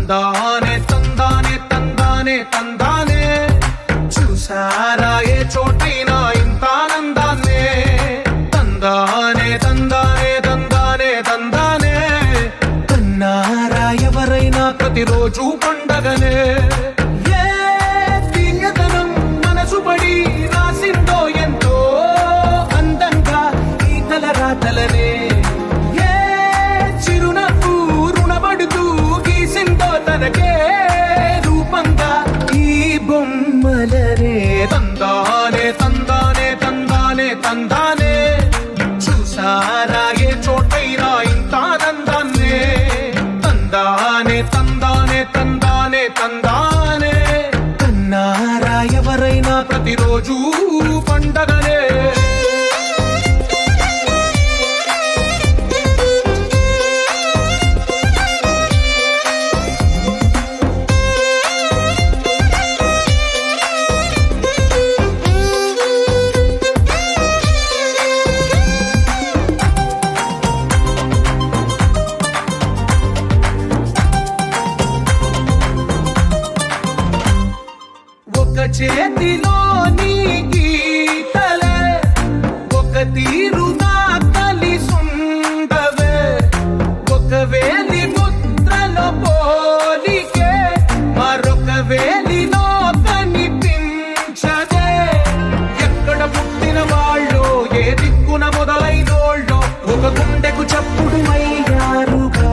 తందానే తందానే తందానే తందానే చూసారా ఏ చోటైనా ఇంత ఆనందాన్నే తందానే తందానే తందానే తందానే కన్నారా ఎవరైనా ప్రతిరోజు పండగనే ఏ తీయదనం మనసు పడి రాసిందో ఎంతో అందంగా ఈ తలరాతలనే తనకే రూపంగా ఈ బొమ్మలనే తందానే తందానే తందానే తందానే చూసారా ఏ చోటైనా ఇంత ఆనందాన్నే తందానే తందానే తందానే తందానే కన్నారా ఎవరైనా ప్రతిరోజు పండగనే చేతిలో నీ గీతలే ఒక తీరుగా కలిసుండవే ఒక వేలి ముద్రలో పోలికే మరొక వేలిలో కనిపించదే ఎక్కడ పుట్టిన వాళ్ళు ఏ దిక్కున మొదలైనోళ్ళో ఒక గుండెకు చప్పుడు అయ్యారుగా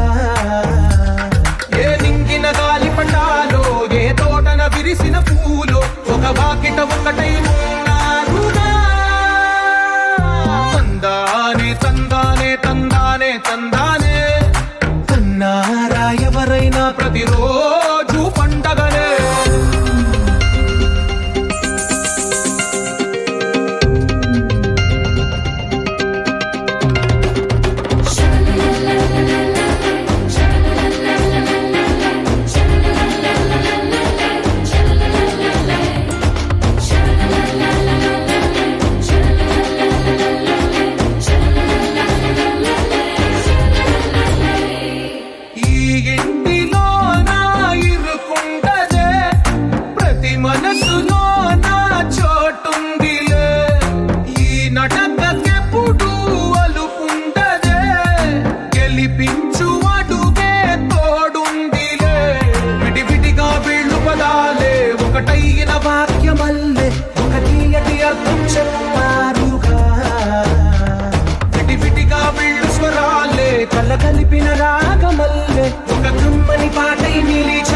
ఏ నింగిన గాలి పటాలో ఏ తోటన విరిసిన పూలో ఒక వాకిట ఒకటై ఉన్నారుగా తందానే తందానే తందానే తందానే కన్నారా ఎవరైనా ప్రతిరోజు పండగనే మనసులో నా చోటుందిలే ఈ నటకెప్పుడు అలుపుండదే గెలిపించు అడుగే తోడుందిలే విడివిడిగా వీళ్ళు పదాలే ఒకటైన వాక్యమల్లే ఒక తీయటి అర్థం చెప్పారుగా విడివిడిగా వీళ్ళు స్వరాలే కలగలిపిన రాగమల్లే ఒక కమ్మని పాటై నిలిచి